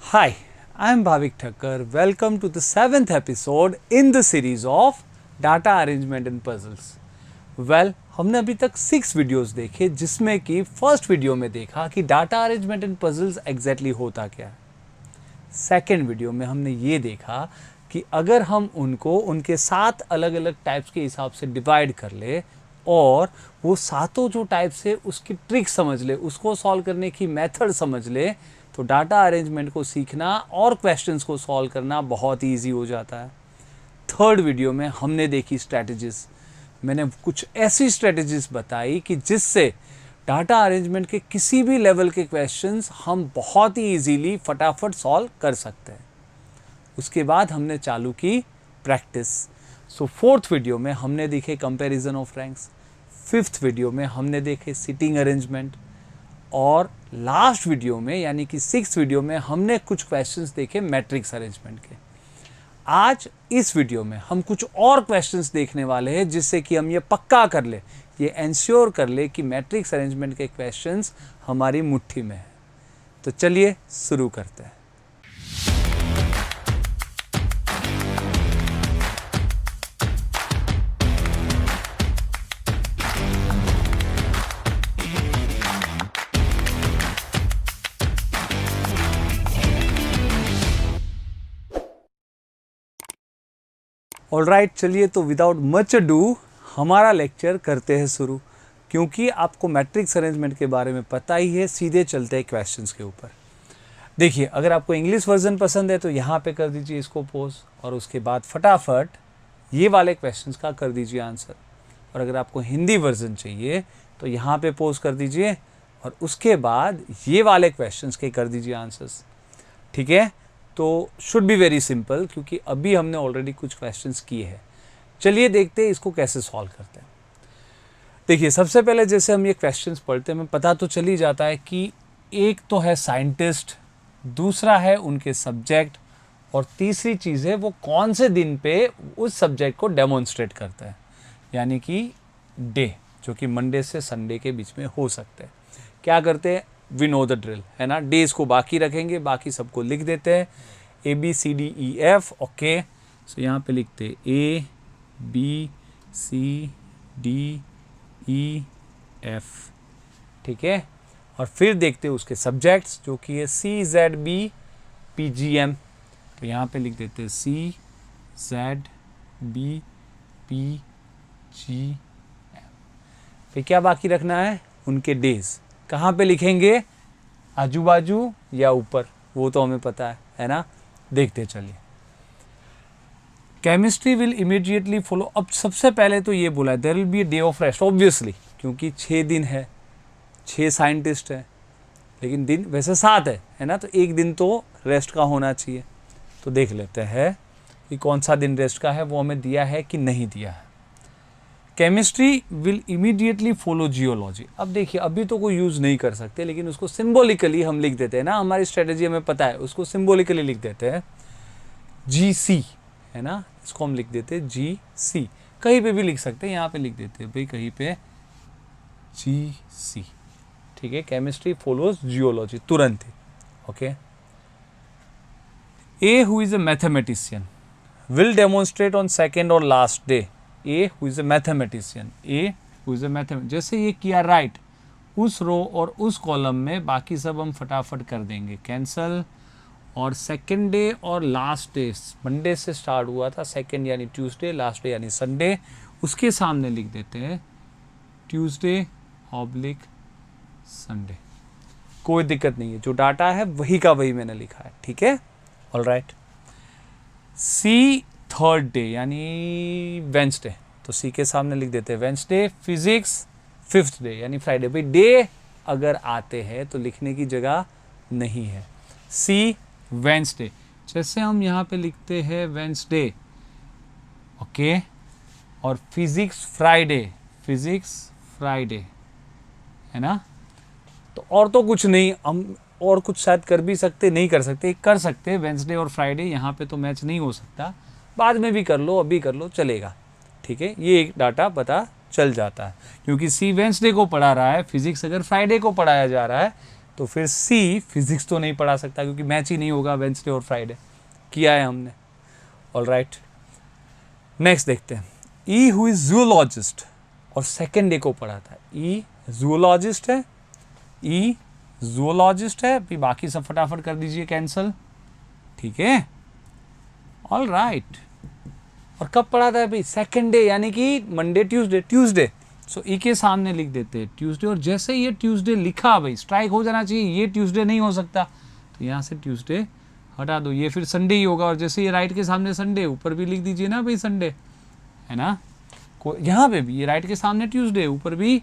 Hi, I am Bhavik Thakkar. Welcome to the 7th episode in the series of Data Arrangement and Puzzles. Well, हमने अभी तक 6 videos देखे जिसमें कि first video में देखा कि data arrangement and puzzles exactly होता क्या है। सेकेंड वीडियो में हमने ये देखा कि अगर हम उनको उनके 7 अलग अलग टाइप्स के हिसाब से डिवाइड कर ले और वो सातों जो टाइप्स है उसकी ट्रिक समझ ले, उसको सॉल्व करने की मेथड समझ ले, तो डाटा अरेंजमेंट को सीखना और क्वेश्चंस को सॉल्व करना बहुत ईजी हो जाता है। थर्ड वीडियो में हमने देखी स्ट्रैटेजीज। मैंने कुछ ऐसी स्ट्रैटेजीज बताई कि जिससे डाटा अरेंजमेंट के किसी भी लेवल के क्वेश्चंस हम बहुत ही इजीली फटाफट सॉल्व कर सकते हैं। उसके बाद हमने चालू की प्रैक्टिस। सो फोर्थ वीडियो में हमने देखे comparison of ranks, fifth video में हमने देखे सिटिंग अरेंजमेंट और लास्ट वीडियो में यानी कि सिक्स्थ वीडियो में हमने कुछ क्वेश्चंस देखे मैट्रिक्स अरेंजमेंट के। आज इस वीडियो में हम कुछ और क्वेश्चंस देखने वाले हैं जिससे कि हम ये पक्का कर ले, ये एंश्योर कर ले कि मैट्रिक्स अरेंजमेंट के क्वेश्चंस हमारी मुट्ठी में है। तो चलिए शुरू करते हैं। ऑलराइट, चलिए तो विदाउट मच अडू हमारा लेक्चर करते हैं शुरू। क्योंकि आपको मैट्रिक्स अरेंजमेंट के बारे में पता ही है, सीधे चलते हैं क्वेश्चंस के ऊपर। देखिए, अगर आपको इंग्लिश वर्जन पसंद है तो यहाँ पे कर दीजिए इसको पोज और उसके बाद फटाफट ये वाले क्वेश्चंस का कर दीजिए आंसर। और अगर आपको हिंदी वर्जन चाहिए तो यहाँ पे पोज कर दीजिए और उसके बाद ये वाले क्वेश्चंस के कर दीजिए आंसर्स। ठीक है, तो शुड बी वेरी सिंपल क्योंकि अभी हमने ऑलरेडी कुछ क्वेश्चंस किए हैं। चलिए देखते हैं इसको कैसे सॉल्व करते हैं। देखिए, सबसे पहले जैसे हम ये क्वेश्चंस पढ़ते हैं हमें पता तो चल ही जाता है कि एक तो है साइंटिस्ट, दूसरा है उनके सब्जेक्ट और तीसरी चीज़ है वो कौन से दिन पे उस सब्जेक्ट को डेमोन्स्ट्रेट करता है, यानी कि डे, जो कि मंडे से संडे के बीच में हो सकते हैं। क्या करते हैं, वी नो द ड्रिल, है ना। डेज को बाकी रखेंगे, बाकी सबको लिख देते हैं ABCDEF। ओके, सो यहाँ पे लिखते हैं ABCDEF। ठीक है, और फिर देखते हैं उसके सब्जेक्ट्स जो कि है CZBPGM। तो यहाँ पे लिख देते हैं CZBPGM। फिर क्या बाकी रखना है, उनके डेज। कहाँ पे लिखेंगे, आजू बाजू या ऊपर, वो तो हमें पता है ना। देखते चलिए। Chemistry will immediately follow. अब सबसे पहले तो ये बोला there will be a day of rest, obviously, क्योंकि 6 दिन है, 6 साइंटिस्ट है, लेकिन दिन वैसे 7 है ना, तो एक दिन तो रेस्ट का होना चाहिए। तो देख लेते हैं कि कौन सा दिन रेस्ट का है, वो हमें दिया है कि नहीं दिया है। Chemistry will immediately follow geology. अब देखिए, अभी तो कोई यूज़ नहीं कर सकते, लेकिन उसको सिंबॉलिकली हम लिख देते हैं ना, हमारी स्ट्रेटजी हमें पता है, उसको सिंबॉलिकली लिख देते हैं GC, है ना। इसको हम लिख देते हैं GC, कहीं पे भी लिख सकते हैं, यहाँ पे लिख देते हैं भाई कहीं पे GC। ठीक है, केमिस्ट्री फॉलोज जियोलॉजी तुरंत ही। Okay, A who is a mathematician will demonstrate on second और last day। A who is a mathematician, जैसे ये किया राइट, उस रो और उस कॉलम में बाकी सब हम फटाफट कर देंगे कैंसल। और सेकेंड डे और लास्ट डे, मंडे से स्टार्ट हुआ था, सेकेंड यानी ट्यूसडे, लास्ट डे यानी संडे, उसके सामने लिख देते हैं ट्यूसडे/ संडे। कोई दिक्कत नहीं है, जो डाटा है वही का वही मैंने लिखा है। ठीक है, ऑलराइट। सी थर्ड डे यानी वेंसडे, तो सी के सामने लिख देते हैं वेंसडे। फिजिक्स फिफ्थ डे यानी फ्राइडे। भाई डे अगर आते हैं तो लिखने की जगह नहीं है। सी वेंसडे, जैसे हम यहाँ पे लिखते हैं वेंसडे, ओके, और फिजिक्स फ्राइडे, है ना। तो और तो कुछ नहीं, हम और कुछ शायद कर भी सकते, नहीं कर सकते, कर सकते हैं वेंसडे और फ्राइडे। यहाँ पे तो मैच नहीं हो सकता, बाद में भी कर लो, अभी कर लो, चलेगा। ठीक है, ये एक डाटा पता चल जाता है क्योंकि सी वेंसडे को पढ़ा रहा है, फिजिक्स अगर फ्राइडे को पढ़ाया जा रहा है तो फिर सी फिजिक्स तो नहीं पढ़ा सकता क्योंकि मैच ही नहीं होगा वेंसडे और फ्राइडे, किया है हमने। ऑल राइट, नेक्स्ट देखते हैं। ई हु इज जूलॉजिस्ट और सेकेंड डे को पढ़ाता है। ई जूलॉजिस्ट है, ई जूलॉजिस्ट है, फिर बाकी सब फटाफट कर दीजिए कैंसल, ठीक है। ऑल राइट, और कब पढ़ाता है भाई? सेकेंड डे, यानी कि मंडे ट्यूसडे, ट्यूसडे। सो ई के सामने लिख देते हैं ट्यूसडे, और जैसे ये ट्यूसडे लिखा भाई स्ट्राइक हो जाना चाहिए, ये ट्यूसडे नहीं हो सकता, तो यहाँ से ट्यूसडे हटा दो, ये फिर संडे ही होगा। और जैसे ये राइट के सामने संडे, ऊपर भी लिख दीजिए ना भाई संडे, है ना। यहाँ पे भी ये राइट के सामने ट्यूसडे, ऊपर भी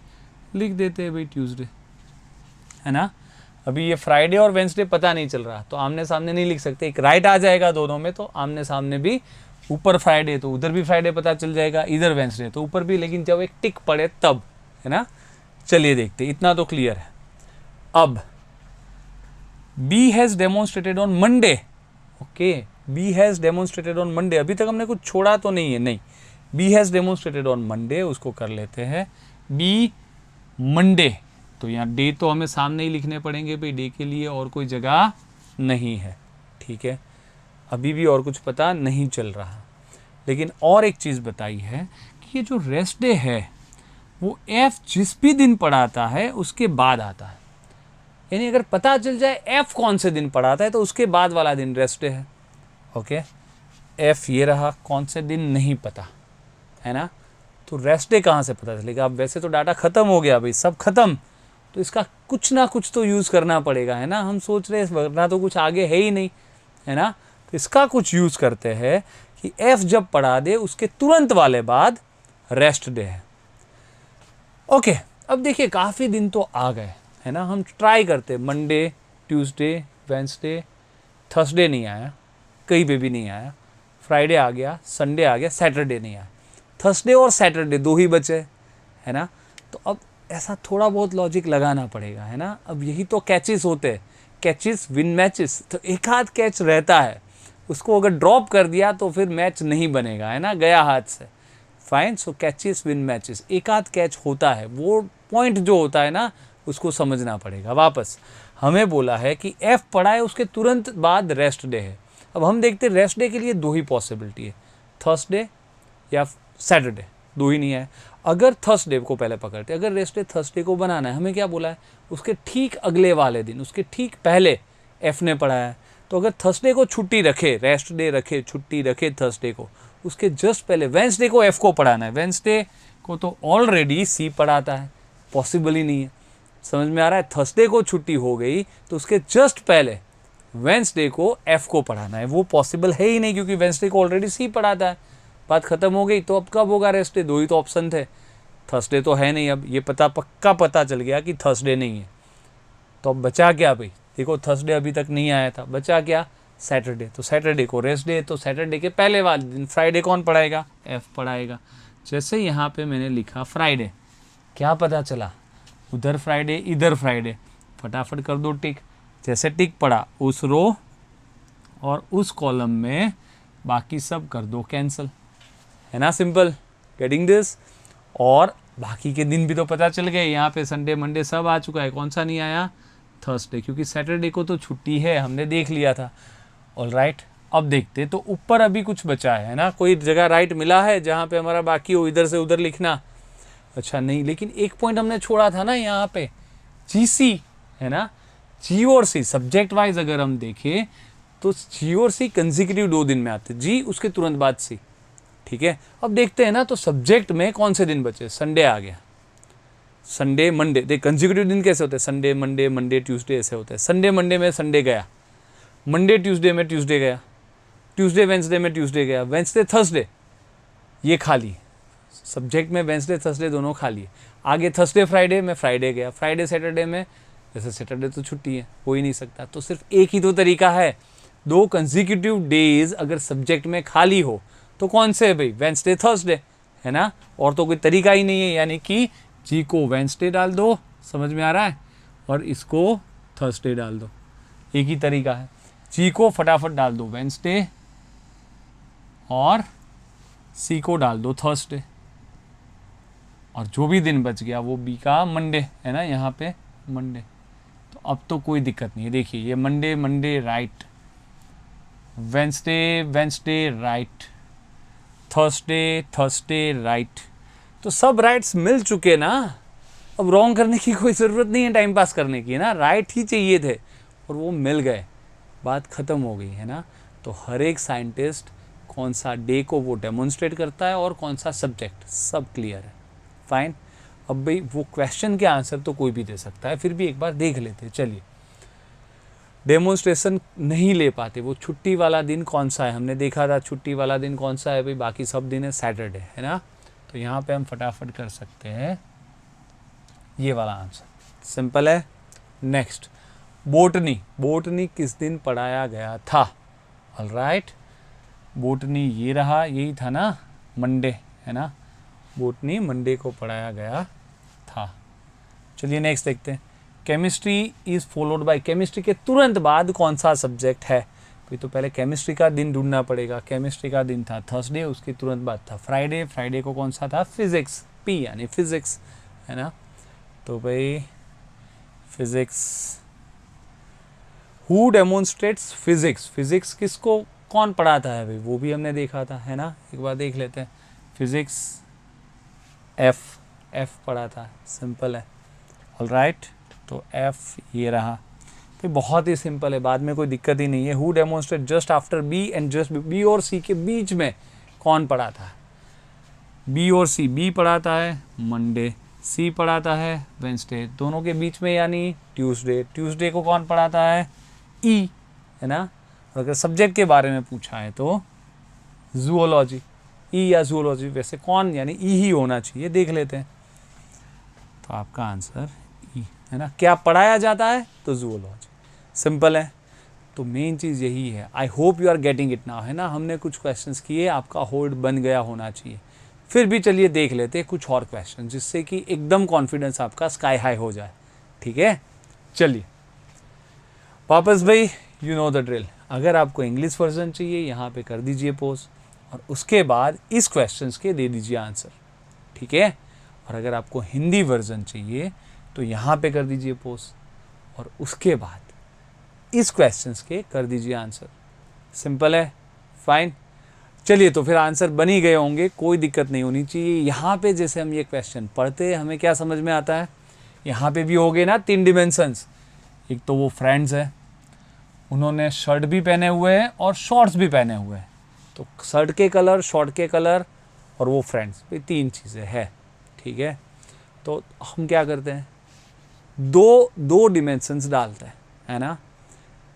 लिख देते हैं भाई ट्यूसडे, है ना। अभी ये फ्राइडे और वेंसडे पता नहीं चल रहा, तो आमने सामने नहीं लिख सकते, एक राइट आ जाएगा दोनों में, तो आमने सामने भी, ऊपर फ्राइडे तो उधर भी फ्राइडे पता चल जाएगा, इधर वेंसडे तो ऊपर भी, लेकिन जब एक टिक पड़े तब, है ना। चलिए देखते, इतना तो क्लियर है। अब B has demonstrated on Monday, okay, B has demonstrated on Monday, अभी तक हमने कुछ छोड़ा तो नहीं है, नहीं, B has demonstrated on Monday, उसको कर लेते हैं बी मंडे। तो यहाँ डे तो हमें सामने ही लिखने पड़ेंगे भाई, डे के लिए और कोई जगह नहीं है, ठीक है। अभी भी और कुछ पता नहीं चल रहा, लेकिन और एक चीज़ बताई है कि ये जो रेस्ट डे है वो एफ जिस भी दिन पढ़ाता है उसके बाद आता है, यानी अगर पता चल जाए एफ कौन से दिन पढ़ाता है तो उसके बाद वाला दिन रेस्ट डे है, ओके। एफ ये रहा, कौन से दिन नहीं पता, है ना। तो रेस्ट डे कहाँ से पता चलेगा? अब वैसे तो डाटा ख़त्म हो गया भाई, सब खत्म, तो इसका कुछ ना कुछ तो यूज़ करना पड़ेगा, है ना। हम सोच रहे हैं वरना तो कुछ आगे है ही नहीं, है ना। तो इसका कुछ यूज़ करते हैं कि एफ जब पढ़ा दे उसके तुरंत वाले बाद रेस्ट डे है, ओके। अब देखिए काफ़ी दिन तो आ गए, है ना। हम ट्राई करते, मंडे, ट्यूसडे, वेंसडे, थर्सडे नहीं आया, कहीं पे भी नहीं आया, फ्राइडे आ गया, संडे आ गया, सैटरडे नहीं आया, थर्सडे और सैटरडे दो ही बचे, है ना। तो अब ऐसा थोड़ा बहुत लॉजिक लगाना पड़ेगा, है ना। अब यही तो कैचेस होते हैं, कैचेस विन मैचेस, तो एक आध कैच रहता है, उसको अगर ड्रॉप कर दिया तो फिर मैच नहीं बनेगा, है ना, गया हाथ से, फाइन। सो कैचेस विन मैचेस, एक आध कैच होता है, वो पॉइंट जो होता है ना उसको समझना पड़ेगा। वापस हमें बोला है कि एफ पढ़ा है उसके तुरंत बाद रेस्ट डे है। अब हम देखते हैं रेस्ट डे के लिए दो ही पॉसिबिलिटी है, थर्सडे या सैटरडे, दो ही नहीं है। अगर थर्सडे को पहले पकड़ते, अगर रेस्ट डे थर्सडे को बनाना है, हमें क्या बोला है, उसके ठीक अगले वाले दिन, उसके ठीक पहले एफ ने पढ़ाया है, तो अगर थर्सडे को छुट्टी रखे, रेस्ट डे रखे, छुट्टी रखे थर्सडे को, उसके जस्ट पहले वेंसडे को एफ को पढ़ाना है। वेंसडे को तो ऑलरेडी सी पढ़ाता है, पॉसिबल ही नहीं है, समझ में आ रहा है। थर्सडे को छुट्टी हो गई तो उसके जस्ट पहले वेंसडे को एफ को पढ़ाना है, वो पॉसिबल है ही नहीं क्योंकि वेंसडे को ऑलरेडी सी पढ़ाता है। बात खत्म हो गई, तो अब कब होगा रेस्ट डे? दो ही तो ऑप्शन थे, थर्सडे तो है नहीं, अब ये पक्का पता चल गया कि थर्सडे नहीं है, तो अब बचा क्या भाई? देखो थर्सडे अभी तक नहीं आया था, बचा क्या? सैटरडे। तो सैटरडे को रेस्ट डे, तो सैटरडे के पहले वाले दिन फ्राइडे कौन पढ़ाएगा? एफ पढ़ाएगा। जैसे यहाँ पे मैंने लिखा फ्राइडे, क्या पता चला? उधर फ्राइडे इधर फ्राइडे, फटाफट कर दो टिक। जैसे टिक पड़ा उस रो और उस कॉलम में बाकी सब कर दो कैंसिल, है ना, सिंपल, गेटिंग दिस। और बाकी के दिन भी तो पता चल गए, यहाँ पे संडे मंडे सब आ चुका है, कौन सा नहीं आया? थर्सडे, क्योंकि सैटरडे को तो छुट्टी है, हमने देख लिया था। ऑल राइट, अब देखते तो ऊपर अभी कुछ बचा है ना, कोई जगह राइट मिला है जहाँ पे हमारा बाकी हो इधर से उधर लिखना? अच्छा नहीं, लेकिन एक पॉइंट हमने छोड़ा था ना यहाँ पे, जी सी, है ना, जी और सी सब्जेक्ट वाइज अगर हम देखें तो जी और सी कंसेक्यूटिव 2 दिन में आते, जी उसके तुरंत बाद सी, ठीक है। अब देखते हैं ना, तो सब्जेक्ट में कौन से दिन बचे? संडे आ गया, संडे मंडे, देख कंसेक्यूटिव दिन कैसे होते हैं? संडे मंडे, मंडे ट्यूसडे ऐसे होते हैं। संडे मंडे में संडे गया, मंडे ट्यूसडे में ट्यूसडे गया, ट्यूसडे वेंसडे में ट्यूसडे गया, वेंसडे थर्सडे, ये खाली सब्जेक्ट में, वेंसडे थर्सडे दोनों खाली है। आगे थर्सडे फ्राइडे में फ्राइडे गया, फ्राइडे सैटरडे में, जैसे सैटरडे तो छुट्टी है, हो ही नहीं सकता। तो सिर्फ एक ही तो तरीका है, 2 कंसेक्यूटिव डेज अगर सब्जेक्ट में खाली हो तो कौन से है भाई? वेंसडे थर्सडे, है ना, और तो कोई तरीका ही नहीं है। यानी कि जी को वेंसडे डाल दो, समझ में आ रहा है, और इसको थर्सडे डाल दो, एक ही तरीका है। जी को फटाफट डाल दो वेंसडे और सी को डाल दो थर्सडे, और जो भी दिन बच गया वो बी का मंडे, है ना, यहाँ पे मंडे। तो अब तो कोई दिक्कत नहीं है। देखिए ये Monday Monday right, Wednesday Wednesday right, Thursday Thursday right, तो सब राइट्स मिल चुके ना। अब रॉन्ग करने की कोई ज़रूरत नहीं है, टाइम पास करने की, है ना। राइट ही चाहिए थे और वो मिल गए, बात ख़त्म हो गई, है ना। तो हर एक साइंटिस्ट कौन सा डे को वो डेमोन्स्ट्रेट करता है और कौन सा सब्जेक्ट, सब क्लियर है। फाइन। अब भाई वो क्वेश्चन के आंसर तो कोई भी दे सकता है, फिर भी एक बार देख लेते हैं। चलिए, डेमोन्स्ट्रेशन नहीं ले पाते, वो छुट्टी वाला दिन कौन सा है, हमने देखा था छुट्टी वाला दिन कौन सा है भाई, बाकी सब दिन है सैटरडे, है ना। तो यहाँ पे हम फटाफट कर सकते हैं ये वाला आंसर, सिंपल है। नेक्स्ट, बोटनी, बोटनी किस दिन पढ़ाया गया था। ऑलराइट, बोटनी ये रहा, यही था ना, मंडे, है ना। बोटनी मंडे को पढ़ाया गया था। चलिए नेक्स्ट देखते हैं। Chemistry is followed by, chemistry के तुरंत बाद कौन सा सब्जेक्ट है। तो पहले केमिस्ट्री का दिन ढूंढना पड़ेगा। केमिस्ट्री का दिन था थर्सडे, उसके तुरंत बाद था फ्राइडे, फ्राइडे को कौन सा था, फिजिक्स, पी यानी फिजिक्स, है ना। तो भाई physics, who demonstrates physics, physics किसको कौन पढ़ाता है भाई, वो भी हमने देखा था, है ना। एक बार देख लेते हैं। फिजिक्स एफ पढ़ाता है, सिंपल है। ऑलराइट, तो एफ ये रहा। तो बहुत ही सिंपल है, बाद में कोई दिक्कत ही नहीं है। Who demonstrate just after B and just B और सी के बीच में कौन पढ़ाता है, बी और सी, बी पढ़ाता है मंडे, सी पढ़ाता है वेंसडे, दोनों के बीच में यानी ट्यूसडे, ट्यूसडे को कौन पढ़ाता है, ई, है ना। और अगर सब्जेक्ट के बारे में पूछा है तो जूलॉजी, ई या जूलॉजी, वैसे कौन यानी ई ही होना चाहिए, देख लेते हैं। तो आपका आंसर ई, है ना। क्या पढ़ाया जाता है, तो जूलॉजी, सिंपल है। तो मेन चीज़ यही है। I hope you are getting it now, है ना। हमने कुछ क्वेश्चंस किए, आपका होल्ड बन गया होना चाहिए। फिर भी चलिए देख लेते हैं कुछ और क्वेश्चन, जिससे कि एकदम कॉन्फिडेंस आपका स्काई हाई हो जाए, ठीक है। चलिए वापस भाई, यू नो द ड्रिल। अगर आपको इंग्लिश वर्जन चाहिए, यहाँ पे कर दीजिए पोज, और उसके बाद इस क्वेश्चंस के दे दीजिए आंसर, ठीक है। और अगर आपको हिंदी वर्जन चाहिए तो यहाँ पे कर दीजिए पोज, और उसके बाद इस क्वेश्चंस के कर दीजिए आंसर, सिंपल है। फाइन। चलिए, तो फिर आंसर बन ही गए होंगे, कोई दिक्कत नहीं होनी चाहिए। यहाँ पे जैसे हम ये क्वेश्चन पढ़ते हैं, हमें क्या समझ में आता है, यहाँ पे भी हो गए ना 3 डिमेंशंस। एक तो वो फ्रेंड्स है, उन्होंने शर्ट भी पहने हुए हैं और शॉर्ट्स भी पहने हुए हैं, तो शर्ट के कलर, शॉर्ट के कलर और वो फ्रेंड्स, ये 3 चीज़ें हैं, ठीक है। तो हम क्या करते हैं, दो डिमेंशंस डालते हैं, है ना।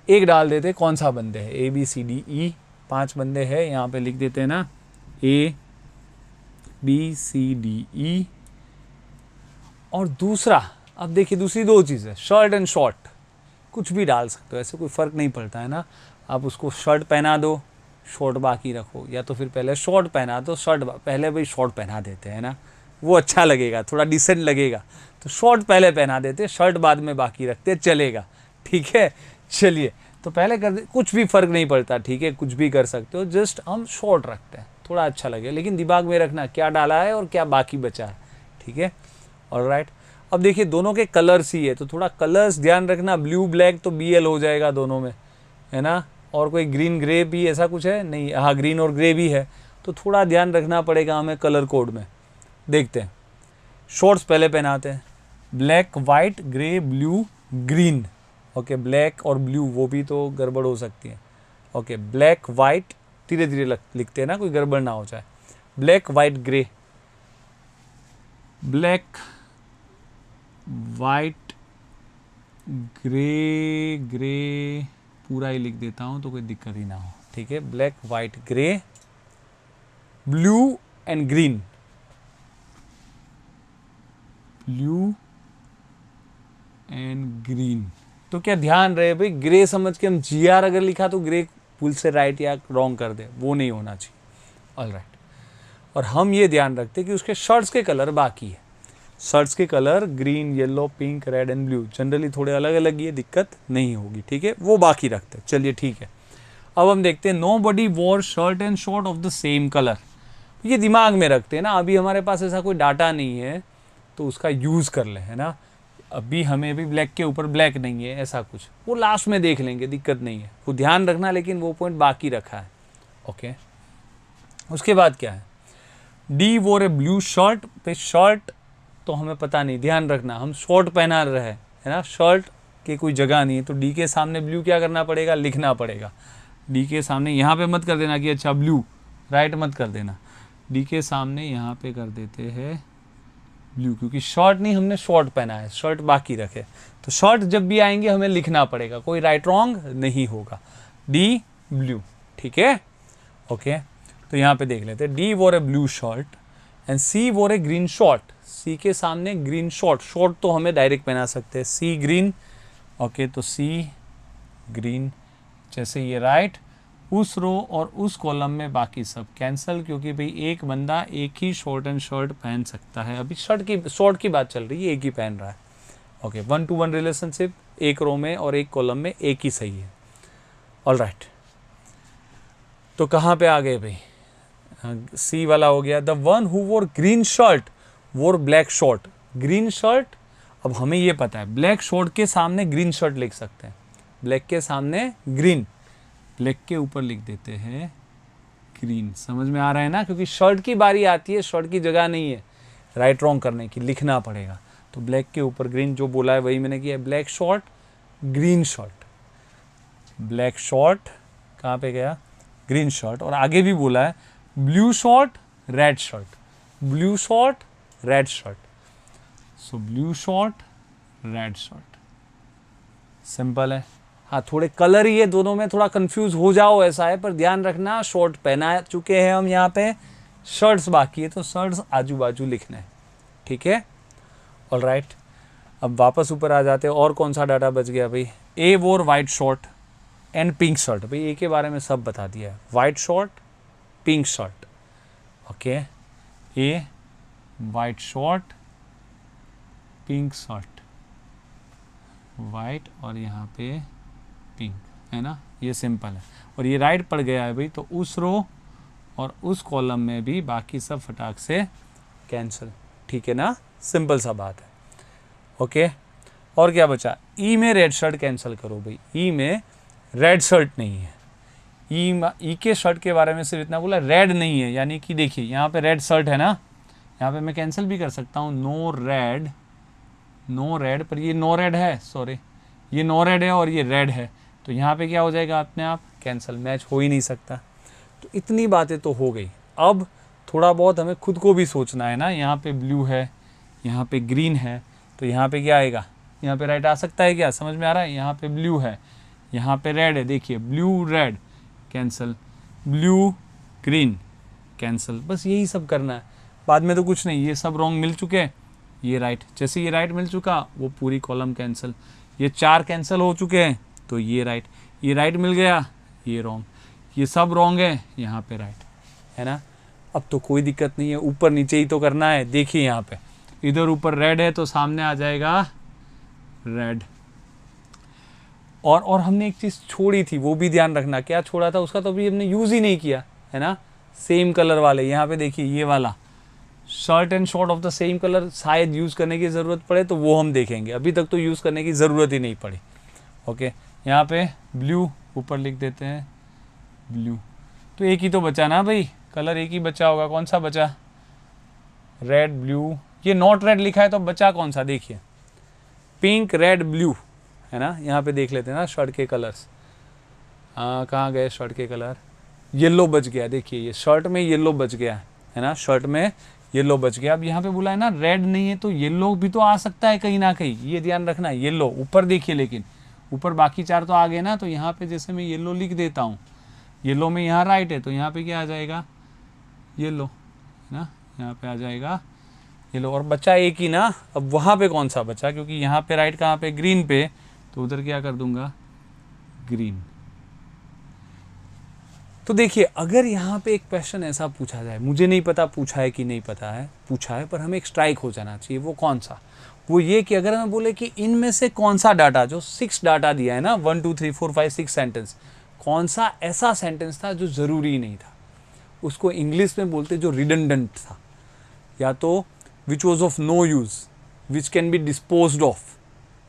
एक डाल देते हैं कौन सा बंदे हैं, A B C D E, 5 बंदे हैं, यहाँ पे लिख देते हैं ना, A B C D E. और दूसरा, अब देखिए दूसरी 2 चीज़ें, शर्ट एंड शॉर्ट, कुछ भी डाल सकते हो, ऐसे कोई फ़र्क नहीं पड़ता, है ना। आप उसको शर्ट पहना दो, शॉर्ट बाकी रखो, या तो फिर पहले शॉर्ट पहना दो, शर्ट पहले भाई शॉर्ट पहना देते हैं ना, वो अच्छा लगेगा, थोड़ा डिसेंट लगेगा। तो शॉर्ट पहले पहना देते, शर्ट बाद में बाकी रखते, चलेगा, ठीक है। चलिए, तो पहले कर दे, कुछ भी फ़र्क नहीं पड़ता, ठीक है, कुछ भी कर सकते हो, जस्ट हम शॉर्ट रखते हैं, थोड़ा अच्छा लगे, लेकिन दिमाग में रखना क्या डाला है और क्या बाकी बचा है, ठीक है। ऑलराइट, अब देखिए दोनों के कलर्स ही है, तो थोड़ा कलर्स ध्यान रखना, ब्लू ब्लैक तो BL हो जाएगा दोनों में, है ना। और कोई ग्रीन ग्रे भी ऐसा कुछ है नहीं, हाँ ग्रीन और ग्रे भी है, तो थोड़ा ध्यान रखना पड़ेगा हमें कलर कोड में। देखते हैं, शॉर्ट्स पहले पहनाते हैं, black white grey blue green, okay. Black और ब्लू वो भी तो गड़बड़ हो सकती है, ओके। ब्लैक वाइट धीरे धीरे लिखते हैं ना, कोई गड़बड़ ना हो जाए। Black white grey, black white grey, grey पूरा ही लिख देता हूँ तो कोई दिक्कत ही ना हो, ठीक है। Black white grey, blue and green, blue and green. तो क्या ध्यान रहे भाई, ग्रे समझ के हम GR अगर लिखा तो ग्रे भूल से राइट या रॉन्ग कर दे, वो नहीं होना चाहिए। ऑलराइट, और हम ये ध्यान रखते कि उसके शर्ट्स के कलर बाकी है, शर्ट्स के colour green, yellow, pink, red and blue, generally थोड़े अलग अलग, ये दिक्कत नहीं होगी, ठीक है, वो बाकी रखते हैं। चलिए ठीक है, अब हम देखते हैं, nobody wore shirt and short of the same colour. ये दिमाग में रखते हैं ना, अभी हमारे पास ऐसा कोई डाटा नहीं है तो उसका यूज़ कर ले, है ना। अभी हमें अभी ब्लैक के ऊपर ब्लैक नहीं है ऐसा कुछ, वो लास्ट में देख लेंगे, दिक्कत नहीं है, वो ध्यान रखना, लेकिन वो पॉइंट बाकी रखा है। ओके, उसके बाद क्या है, डी वोर ए ब्लू शर्ट। पे शर्ट तो हमें पता नहीं, ध्यान रखना हम शॉर्ट पहना रहे है ना, शर्ट की कोई जगह नहीं है, तो डी के सामने ब्लू क्या करना पड़ेगा, लिखना पड़ेगा। डी के सामने यहाँ पे मत कर देना कि अच्छा ब्लू, राइट मत कर देना, डी के सामने यहाँ पे कर देते हैं ब्लू, क्योंकि शर्ट नहीं, हमने शॉर्ट पहना है, शर्ट बाकी रखे, तो शर्ट जब भी आएंगे हमें लिखना पड़ेगा, कोई राइट रॉन्ग नहीं होगा। डी ब्लू, ठीक है। ओके, तो यहाँ पे देख लेते हैं, डी वोर ए ब्लू शर्ट एंड सी वोर ए ग्रीन शॉर्ट। सी के सामने ग्रीन शॉर्ट, शॉर्ट तो हमें डायरेक्ट पहना सकते हैं, सी ग्रीन। ओके, तो सी ग्रीन, जैसे ये राइट, उस रो और उस कॉलम में बाकी सब कैंसिल, क्योंकि भाई एक बंदा एक ही शॉर्ट एंड शर्ट पहन सकता है, अभी शॉर्ट की बात चल रही है, एक ही पहन रहा है। ओके, 1-to-1 रिलेशनशिप, एक रो में और एक कॉलम में एक ही सही है। ऑल राइट, तो कहाँ पे आ गए भाई, सी वाला हो गया। द वन हु वोर ग्रीन शर्ट वोर ब्लैक शॉर्ट। ग्रीन शर्ट, अब हमें ये पता है ब्लैक शॉर्ट के सामने ग्रीन शर्ट लिख सकते हैं, ब्लैक के सामने ग्रीन, ब्लैक के ऊपर लिख देते हैं ग्रीन। समझ में आ रहा है ना, क्योंकि शर्ट की बारी आती है, शर्ट की जगह नहीं है राइट रॉन्ग करने की, लिखना पड़ेगा, तो ब्लैक के ऊपर ग्रीन, जो बोला है वही मैंने किया, black short green shirt, black short कहाँ पे गया, ग्रीन शर्ट, और आगे भी बोला है blue short red shirt, blue short red shirt, सो blue short red shirt, simple है। हाँ, थोड़े कलर ही है दोनों में, थोड़ा कंफ्यूज हो जाओ ऐसा है, पर ध्यान रखना शॉर्ट पहना चुके हैं हम यहाँ पे, शर्ट्स बाकी है, तो शर्ट्स आजू बाजू लिखना है, ठीक है। ऑल राइट, अब वापस ऊपर आ जाते हैं, और कौन सा डाटा बच गया भाई, A wore white shirt and pink shirt. भाई ए के बारे में सब बता दिया है, white shirt pink shirt. Okay, A white shirt pink shirt, white और यहाँ पे पिंक, है ना, ये सिंपल है, और ये राइट पड़ गया है भाई, तो उस रो और उस कॉलम में भी बाकी सब फटाक से कैंसिल, ठीक है ना, सिंपल सा बात है। ओके, और क्या बचा, ई में रेड शर्ट कैंसिल करो भाई, ई में रेड शर्ट नहीं है, ई के शर्ट के बारे में सिर्फ इतना बोला, रेड नहीं है, यानी कि देखिए यहाँ पे रेड शर्ट है ना, यहाँ पे मैं कैंसिल भी कर सकता हूँ, नो रेड, नो रेड, पर ये नो रेड है, सॉरी ये नो रेड है और ये रेड है, तो यहाँ पे क्या हो जाएगा, अपने आप कैंसिल, मैच हो ही नहीं सकता। तो इतनी बातें तो हो गई, अब थोड़ा बहुत हमें खुद को भी सोचना है ना, यहाँ पे ब्लू है, यहाँ पे ग्रीन है, तो यहाँ पे क्या आएगा, यहाँ पे राइट आ सकता है क्या, समझ में आ रहा है, यहाँ पे ब्लू है, यहाँ पे रेड है, देखिए blue red cancel, blue green cancel, बस यही सब करना है, बाद में तो कुछ नहीं, ये सब रॉन्ग मिल चुके, ये राइट, जैसे ये राइट मिल चुका वो पूरी कॉलम कैंसिल, ये 4 कैंसिल हो चुके हैं, तो ये राइट मिल गया, ये रॉन्ग, ये सब रॉन्ग है, यहाँ पे राइट है ना। अब तो कोई दिक्कत नहीं है, ऊपर नीचे ही तो करना है, देखिए यहाँ पे इधर ऊपर रेड है तो सामने आ जाएगा रेड, और हमने एक चीज़ छोड़ी थी, वो भी ध्यान रखना, क्या छोड़ा था उसका तो अभी हमने यूज़ ही नहीं किया है ना, सेम कलर वाले, यहाँ पे देखिए ये वाला shirt and short of the same colour, शायद यूज़ करने की ज़रूरत पड़े तो वो हम देखेंगे, अभी तक तो यूज़ करने की ज़रूरत ही नहीं पड़ी। ओके, यहाँ पे ब्लू ऊपर लिख देते हैं ब्लू, तो एक ही तो बचा ना भाई, कलर एक ही बचा होगा, कौन सा बचा, रेड ब्लू, ये नॉट रेड लिखा है तो बचा कौन सा, देखिए पिंक रेड ब्लू है ना, यहाँ पे देख लेते हैं ना शर्ट के कलर्स, हाँ कहाँ गए शर्ट के कलर, येलो बच गया, देखिए ये शर्ट में येलो बच गया है ना, शर्ट में येलो बच गया। अब यहाँ पे बोला है ना रेड नहीं है, तो येलो भी तो आ सकता है कहीं ना कहीं, ये ध्यान रखना, येलो ऊपर देखिए, लेकिन ऊपर बाकी 4 तो आ गए ना, तो यहाँ पे जैसे मैं येलो लिख देता हूँ, येलो में यहाँ राइट है, तो यहाँ पे क्या आ जाएगा, येलो है ना, यहाँ पे आ जाएगा येलो, और बचा एक ही ना, अब वहाँ पे कौन सा बचा, क्योंकि यहाँ पे राइट कहाँ पे, ग्रीन पे, तो उधर क्या कर दूंगा, ग्रीन। तो देखिए अगर यहाँ पे एक क्वेश्चन ऐसा पूछा जाए, मुझे नहीं पता पूछा है कि नहीं पता है, पूछा है, पर हमें एक स्ट्राइक हो जाना चाहिए, वो कौन सा, वो ये कि अगर हमें बोले कि इनमें से कौन सा डाटा, जो 6 डाटा दिया है ना, 1 2 3 4 5 6 सेंटेंस, कौन सा ऐसा सेंटेंस था जो ज़रूरी नहीं था, उसको इंग्लिश में बोलते जो रिडंडेंट था, या तो which was of no use, which can be disposed of,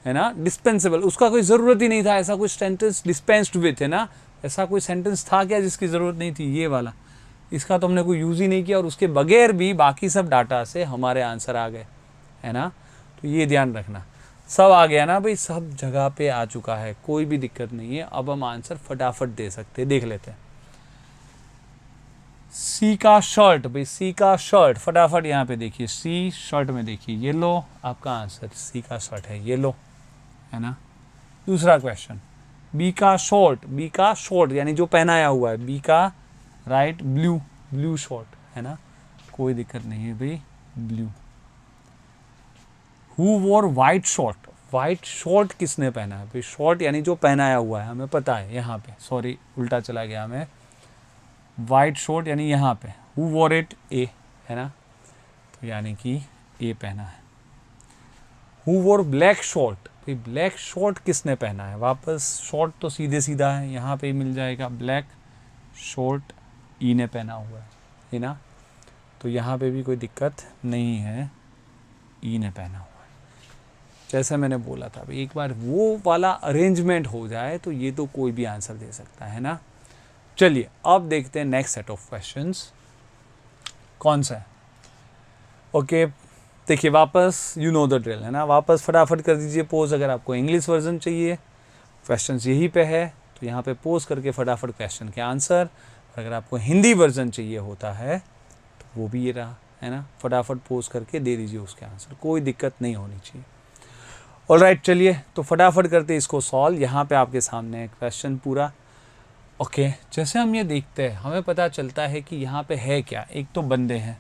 है ना, डिस्पेंसेबल, उसका कोई ज़रूरत ही नहीं था, ऐसा कोई सेंटेंस डिस्पेंस्ड विथ, है ना, ऐसा कोई सेंटेंस था क्या जिसकी ज़रूरत नहीं थी, ये वाला, इसका तो हमने कोई यूज़ ही नहीं किया और उसके बगैर भी बाकी सब डाटा से हमारे आंसर आ गए, है ना। तो ये ध्यान रखना, सब आ गया ना भाई, सब जगह पे आ चुका है, कोई भी दिक्कत नहीं है। अब हम आंसर फटाफट दे सकते हैं, देख लेते हैं। सी का शर्ट, भाई सी का शर्ट, फटाफट यहाँ पे देखिए, सी शर्ट में देखिए, येलो, आपका आंसर सी का शर्ट है येलो, है ना। दूसरा क्वेश्चन, बी का शॉर्ट, बी का शॉर्ट यानी जो पहनाया हुआ है, बी का राइट ब्लू, ब्लू शॉर्ट, है ना, कोई दिक्कत नहीं है भाई, blue. Who war white short, white short किसने पहना है भाई, शॉर्ट यानी जो पहनाया हुआ है, हमें पता है यहाँ पे, सॉरी उल्टा चला गया हमें, वाइट शॉर्ट यानी यहाँ पे, हु वॉर इट, ए, है ना, तो यानी कि ए पहना है। हु वॉर ब्लैक शॉर्ट, भाई ब्लैक शॉर्ट किसने पहना है, वापस शॉर्ट तो सीधे सीधा है, यहाँ पे मिल जाएगा ब्लैक शॉर्ट, ई ने पहना हुआ है ना, तो यहाँ पे भी कोई दिक्कत नहीं है, ई ने पहना हुआ है। जैसे मैंने बोला था भाई, एक बार वो वाला अरेंजमेंट हो जाए तो ये तो कोई भी आंसर दे सकता है ना। चलिए अब देखते हैं नेक्स्ट सेट ऑफ क्वेश्चंस कौन सा है। ओके देखिए, वापस यू नो द ड्रिल, है ना, वापस फटाफट कर दीजिए पोज, अगर आपको इंग्लिश वर्जन चाहिए, क्वेश्चंस यहीं पे है तो यहाँ पे पोज करके फटाफट क्वेश्चन के आंसर, और अगर आपको हिंदी वर्जन चाहिए होता है तो वो भी ये रहा, है ना, फटाफट पोज करके दे दीजिए उसके आंसर, कोई दिक्कत नहीं होनी चाहिए। ऑलराइट चलिए तो फटाफट करते इसको सॉल्व। यहाँ पे आपके सामने है क्वेश्चन पूरा। ओके जैसे हम ये देखते हैं हमें पता चलता है कि यहाँ पे है क्या, एक तो बंदे हैं,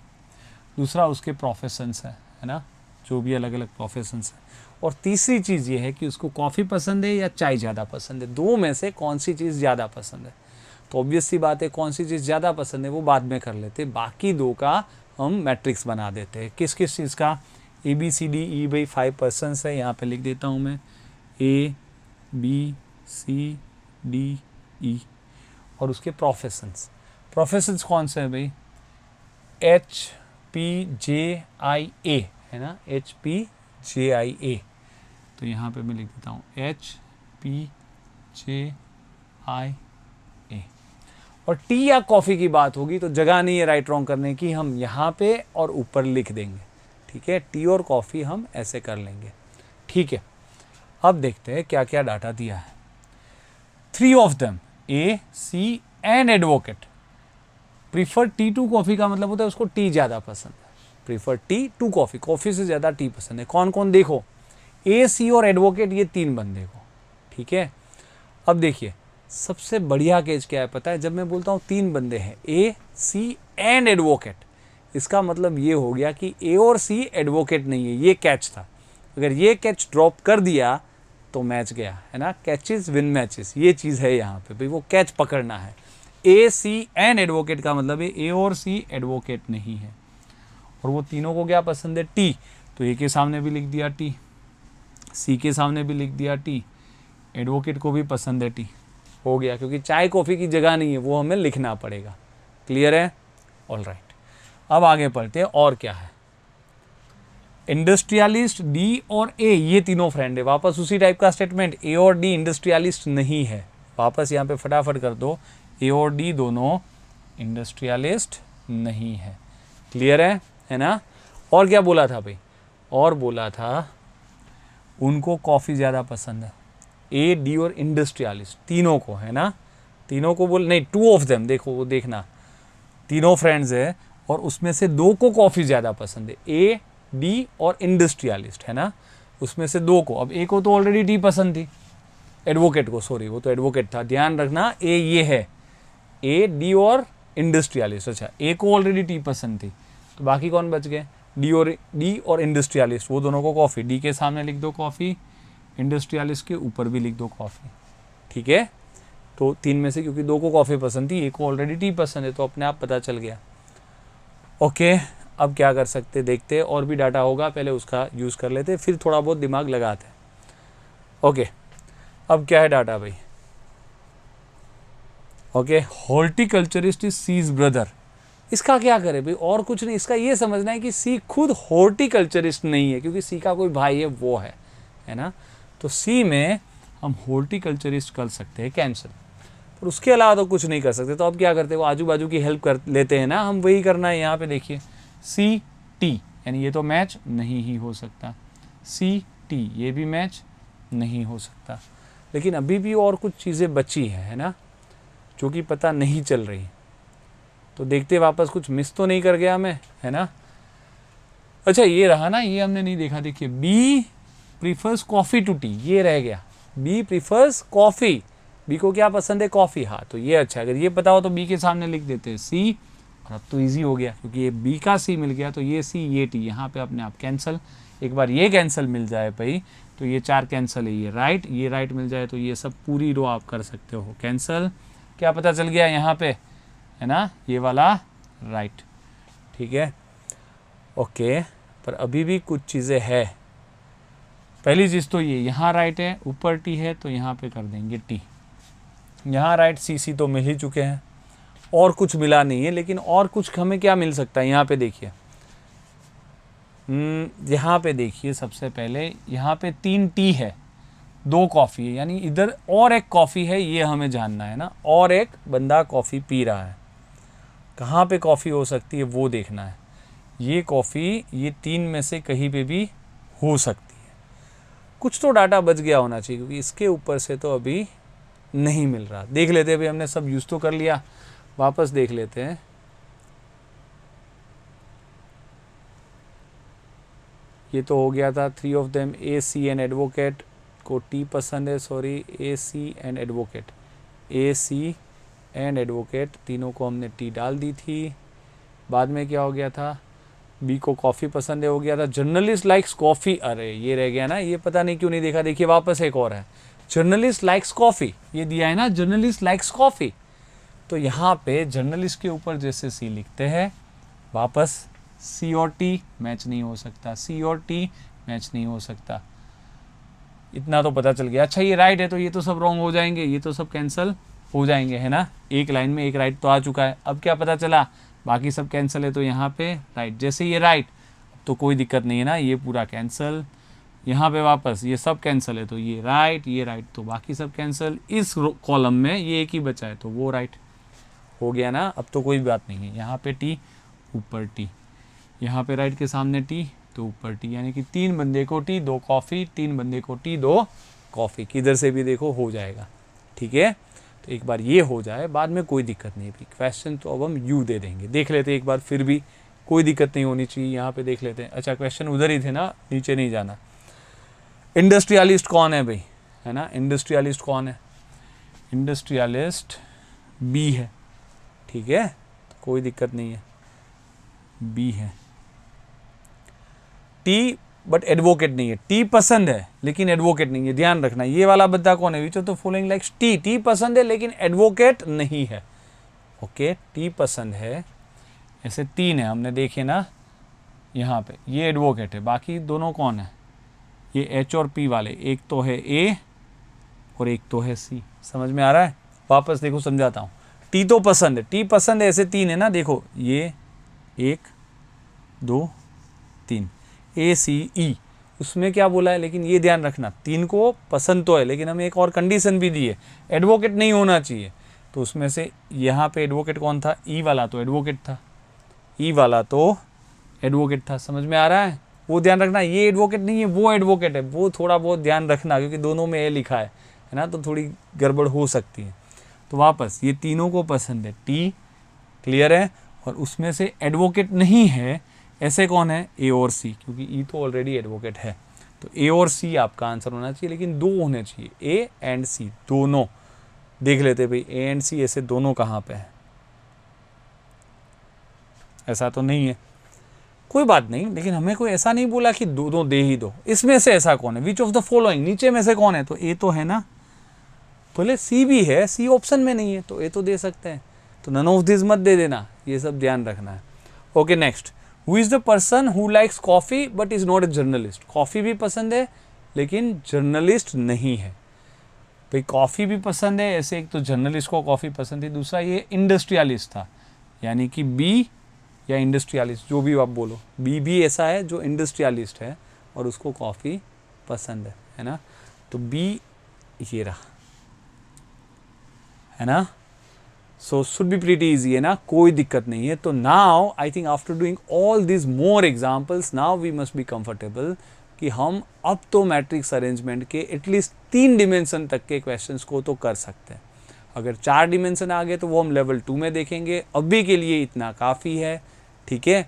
दूसरा उसके प्रोफेशंस है ना, जो भी अलग अलग प्रोफेशंस हैं, और तीसरी चीज़ ये है कि उसको कॉफ़ी पसंद है या चाय ज़्यादा पसंद है, दो में से कौन सी चीज़ ज़्यादा पसंद है। तो ऑब्वियस सी बात है कौन सी चीज़ ज़्यादा पसंद है वो बाद में कर लेते, बाकी दो का हम मैट्रिक्स बना देते हैं। किस किस चीज़ का, A B C D E, भाई 5 पर्सन्स है, यहाँ पे लिख देता हूँ मैं A B C D E, और उसके प्रोफेशंस, प्रोफेशंस कौन से हैं भाई, एच पी जे आई ए, है ना, एच पी जे आई ए, तो यहाँ पे मैं लिख देता हूँ एच पी जे आई ए। और टी या कॉफ़ी की बात होगी तो जगह नहीं है राइट रॉन्ग करने की, हम यहाँ पे और ऊपर लिख देंगे, ठीक है, टी और कॉफ़ी हम ऐसे कर लेंगे, ठीक है। अब देखते हैं क्या क्या डाटा दिया है। 3 of them A C and advocate prefer tea to coffee, का मतलब होता है उसको टी ज़्यादा पसंद है, prefer tea to coffee, coffee से ज़्यादा टी पसंद है। कौन कौन, देखो ए सी और एडवोकेट, ये 3 बंदे को, ठीक है। अब देखिए सबसे बढ़िया केस क्या है पता है, जब मैं बोलता हूँ 3 बंदे हैं ए सी एंड एडवोकेट, इसका मतलब ये हो गया कि ए और सी एडवोकेट नहीं है, ये कैच था। अगर ये कैच ड्रॉप कर दिया तो मैच गया, है ना, कैचेस विन मैचेस, ये चीज़ है यहाँ पे भाई, वो कैच पकड़ना है। ए सी एंड एडवोकेट का मतलब है ए और सी एडवोकेट नहीं है, और वो तीनों को क्या पसंद है, टी, तो ए के सामने भी लिख दिया टी, सी के सामने भी लिख दिया टी, एडवोकेट को भी पसंद है टी, हो गया, क्योंकि चाय कॉफ़ी की जगह नहीं है, वो हमें लिखना पड़ेगा। क्लियर है, ऑलराइट। अब आगे पढ़ते हैं और क्या है। इंडस्ट्रियलिस्ट डी और ए, ये तीनों फ्रेंड है, वापस उसी टाइप का स्टेटमेंट, ए और डी इंडस्ट्रियलिस्ट नहीं है, वापस यहाँ पे फटाफट कर दो, ए और डी दोनों इंडस्ट्रियलिस्ट नहीं है। क्लियर है ना। और क्या बोला था भाई, और बोला था उनको कॉफ़ी ज़्यादा पसंद है, ए डी और इंडस्ट्रियलिस्ट तीनों को, है ना, तीनों को बोल नहीं, 2 ऑफ देम, देखो वो देखना, तीनों फ्रेंड्स है और उसमें से 2 को कॉफ़ी ज़्यादा पसंद है, ए डी और इंडस्ट्रियलिस्ट, है ना, उसमें से 2 को। अब ए को तो ऑलरेडी डी पसंद थी, एडवोकेट को, सॉरी वो तो एडवोकेट था, ध्यान रखना, ए ये है, ए डी और इंडस्ट्रियलिस्ट, अच्छा ए को ऑलरेडी टी पसंद थी, तो बाकी कौन बच गए, डी और इंडस्ट्रियलिस्ट, वो दोनों को कॉफ़ी, डी के सामने लिख दो कॉफ़ी, इंडस्ट्रियलिस्ट के ऊपर भी लिख दो कॉफ़ी, ठीक है। तो 3 में से क्योंकि 2 को कॉफ़ी पसंद थी, ए को ऑलरेडी टी पसंद है, तो अपने आप पता चल गया। ओके अब क्या कर सकते देखते हैं, और भी डाटा होगा, पहले उसका यूज़ कर लेते, फिर थोड़ा बहुत दिमाग लगाते हैं। ओके अब क्या है डाटा भाई, okay horticulturist is C's brother, इसका क्या करे भाई, और कुछ नहीं, इसका ये समझना है कि सी खुद हॉर्टिकल्चरिस्ट नहीं है, क्योंकि सी का कोई भाई है वो है ना, तो सी में हम हॉर्टिकल्चरिस्ट कर सकते हैं कैंसिल, पर उसके अलावा तो कुछ नहीं कर सकते। तो अब क्या करते हैं, वो आजू बाजू की हेल्प कर लेते हैं ना, हम वही करना है। यहाँ पे देखिए सी टी, यानी ये तो मैच नहीं ही हो सकता। सी टी ये भी मैच नहीं हो सकता, लेकिन अभी भी और कुछ चीज़ें बची है ना, जो कि पता नहीं चल रही। तो देखते वापस कुछ मिस तो नहीं कर गया मैं, है ना। अच्छा ये रहा ना, ये हमने नहीं देखा। देखिए B prefers coffee to tea, ये रह गया। बी प्रीफर्स कॉफ़ी, बी को क्या पसंद है, कॉफ़ी। हाँ तो ये अच्छा, अगर ये पता हो तो बी के सामने लिख देते हैं सी, और अब तो इजी हो गया क्योंकि ये बी का सी मिल गया, तो ये सी ये टी, यहाँ पे अपने आप कैंसिल। एक बार ये कैंसिल मिल जाए भाई तो ये 4 कैंसिल है, ये राइट मिल जाए तो ये सब पूरी रो आप कर सकते हो कैंसिल। क्या पता चल गया यहाँ पे, है ना, ये वाला राइट। ठीक है, ओके। पर अभी भी कुछ चीज़ें है। पहली चीज़ तो ये यहाँ राइट है, ऊपर टी है, तो यहाँ पे कर देंगे टी। यहाँ राइट सी सी तो मिल ही चुके हैं, और कुछ मिला नहीं है। लेकिन और कुछ हमें क्या मिल सकता है, यहाँ पे देखिए, यहाँ पे देखिए सबसे पहले यहाँ पे 3 टी है, 2 कॉफ़ी है, यानी इधर और एक कॉफ़ी है, ये हमें जानना है ना। और एक बंदा कॉफ़ी पी रहा है, कहाँ पे कॉफ़ी हो सकती है वो देखना है। ये कॉफ़ी ये 3 में से कहीं पे भी हो सकती है। कुछ तो डाटा बच गया होना चाहिए, क्योंकि इसके ऊपर से तो अभी नहीं मिल रहा। देख लेते हैं भाई, हमने सब यूज़ तो कर लिया, वापस देख लेते हैं। ये तो हो गया था 3 of them, A C and advocate को टी पसंद है, sorry A C and advocate, A C and advocate तीनों को हमने टी डाल दी थी। बाद में क्या हो गया था, बी को कॉफ़ी पसंद है हो गया था। जर्नलिस्ट लाइक्स कॉफ़ी, अरे ये रह गया ना, ये पता नहीं क्यों नहीं देखा। देखिए वापस एक और है, जर्नलिस्ट लाइक्स कॉफ़ी, ये दिया है ना जर्नलिस्ट लाइक्स कॉफ़ी। तो यहाँ पे जर्नलिस्ट के ऊपर जैसे सी लिखते हैं, वापस सी और टी मैच नहीं हो सकता, सी और टी मैच नहीं हो सकता। इतना तो पता चल गया। अच्छा ये राइट है तो ये तो सब रॉन्ग हो जाएंगे, ये तो सब कैंसिल हो जाएंगे, है ना। एक लाइन में एक राइट तो आ चुका है। अब क्या पता चला, बाकी सब कैंसिल है, तो यहाँ पे राइट। जैसे ये राइट तो कोई दिक्कत नहीं है ना, ये पूरा कैंसिल। यहाँ पे वापस ये सब कैंसिल है, तो ये राइट तो बाकी सब कैंसिल। इस कॉलम में ये एक ही बचा है, तो वो राइट हो गया ना। अब तो कोई बात नहीं है। यहाँ पे टी, ऊपर टी, यहाँ पे राइट के सामने टी, तो ऊपर टी, यानी कि 3 बंदे को टी 2 कॉफ़ी, 3 बंदे को टी 2 कॉफ़ी। किधर से भी देखो हो जाएगा, ठीक है। तो एक बार ये हो जाए, बाद में कोई दिक्कत नहीं है। क्वेश्चन तो अब हम यू दे देंगे, देख लेते हैं एक बार, फिर भी कोई दिक्कत नहीं होनी चाहिए। यहाँ पे देख लेते हैं। अच्छा क्वेश्चन उधर ही थे ना, नीचे नहीं जाना। इंडस्ट्रियलिस्ट कौन है भाई, है ना। इंडस्ट्रियलिस्ट कौन है, इंडस्ट्रियलिस्ट बी है, ठीक है, तो कोई दिक्कत नहीं है, बी है। टी बट एडवोकेट नहीं है, टी पसंद है लेकिन एडवोकेट नहीं है, ध्यान रखना। ये वाला बंदा कौन है, which of the following likes T, T पसंद है लेकिन एडवोकेट नहीं है। ओके टी पसंद है, ऐसे 3 है हमने देखे ना यहाँ पे, ये एडवोकेट है, बाकी दोनों कौन है, ये एच और पी वाले, एक तो है ए और एक तो है सी। समझ में आ रहा है, वापस देखो समझाता हूँ। टी तो पसंद है, टी पसंद है, ऐसे 3 है ना, देखो ये 1 2 3, ए सी ई, उसमें क्या बोला है, लेकिन ये ध्यान रखना 3 को पसंद तो है, लेकिन हमें एक और कंडीशन भी दी है, एडवोकेट नहीं होना चाहिए। तो उसमें से यहाँ पे एडवोकेट कौन था, ई वाला तो एडवोकेट था, ई वाला तो एडवोकेट था। समझ में आ रहा है, वो ध्यान रखना, ये एडवोकेट नहीं है वो एडवोकेट है, वो थोड़ा बहुत ध्यान रखना, क्योंकि दोनों में ए लिखा है ना, तो थोड़ी गड़बड़ हो सकती है। तो वापस ये तीनों को पसंद है, टी क्लियर है, और उसमें से एडवोकेट नहीं है, ऐसे कौन है, ए और सी, क्योंकि ई तो ऑलरेडी एडवोकेट है। तो ए और सी आपका आंसर होना चाहिए, लेकिन 2 होने चाहिए, ए एंड सी दोनों। देख लेते भाई ए एंड सी ऐसे दोनों कहाँ पे है, ऐसा तो नहीं है, कोई बात नहीं, लेकिन हमें कोई ऐसा नहीं बोला कि दोनों दे ही दो। इसमें से ऐसा कौन है, विच ऑफ द फॉलोइंग, नीचे में से कौन है, तो ए तो है ना, बोले सी भी है, सी ऑप्शन में नहीं है, तो ए तो दे सकते हैं। तो नन ऑफ दिस मत दे देना, ये सब ध्यान रखना है। Okay next, who is the person who likes coffee but is not a journalist. Coffee भी पसंद है लेकिन जर्नलिस्ट नहीं है। भाई कॉफ़ी भी पसंद है, ऐसे एक तो जर्नलिस्ट को कॉफ़ी पसंद थी, दूसरा ये इंडस्ट्रियलिस्ट था, यानी कि बी या इंडस्ट्रियलिस्ट जो भी आप बोलो, बी भी ऐसा है जो इंडस्ट्रियलिस्ट है और उसको कॉफ़ी पसंद है ना। तो बी ये रहा, है ना। So should be pretty easy, है ना, कोई दिक्कत नहीं है। तो now I think after doing all this more examples now we must be comfortable कि हम अब तो मैट्रिक्स अरेंजमेंट के एटलीस्ट 3 डिमेंशन तक के क्वेश्चंस को तो कर सकते हैं। अगर 4 डिमेंशन आ गए तो वो हम लेवल 2 में देखेंगे, अभी के लिए इतना काफ़ी है, ठीक है।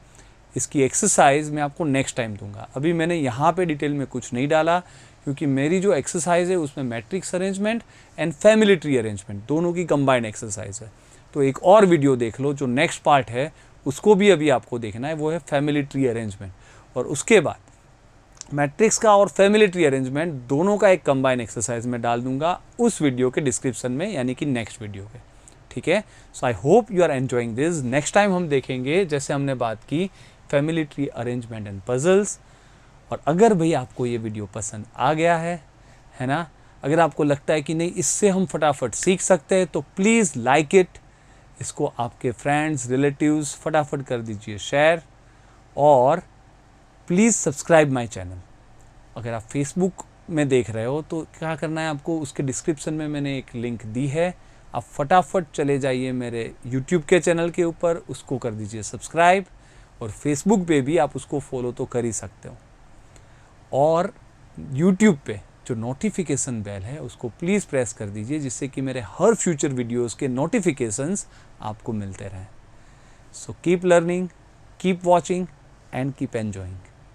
इसकी एक्सरसाइज मैं आपको नेक्स्ट टाइम दूंगा। अभी मैंने यहाँ पे डिटेल में कुछ नहीं डाला क्योंकि मेरी जो एक्सरसाइज है उसमें matrix arrangement and family tree arrangement दोनों की कंबाइंड एक्सरसाइज है। तो एक और वीडियो देख लो, जो नेक्स्ट पार्ट है उसको भी अभी आपको देखना है, वो है फैमिली ट्री अरेंजमेंट। और उसके बाद मैट्रिक्स का और फैमिली ट्री अरेंजमेंट दोनों का एक कंबाइन एक्सरसाइज में डाल दूंगा उस वीडियो के डिस्क्रिप्शन में, यानी कि नेक्स्ट वीडियो के, ठीक है। So I hope you are enjoying this. Next time हम देखेंगे, जैसे हमने बात की, family tree arrangement and puzzles. और अगर भाई आपको ये वीडियो पसंद आ गया है ना, अगर आपको लगता है कि नहीं इससे हम फटाफट सीख सकते हैं, तो प्लीज़ लाइक इट, इसको आपके फ्रेंड्स रिलेटिव्स फटाफट कर दीजिए शेयर, और प्लीज़ सब्सक्राइब माय चैनल। अगर आप फेसबुक में देख रहे हो तो क्या करना है आपको, उसके डिस्क्रिप्शन में मैंने एक लिंक दी है, आप फटाफट चले जाइए मेरे यूट्यूब के चैनल के ऊपर, उसको कर दीजिए सब्सक्राइब, और फेसबुक पे भी आप उसको फॉलो तो कर ही सकते हो। और यूट्यूब पे जो नोटिफिकेशन बेल है उसको प्लीज़ प्रेस कर दीजिए, जिससे कि मेरे हर फ्यूचर वीडियोस के नोटिफिकेशंस आपको मिलते रहें। So keep learning, keep watching and keep enjoying.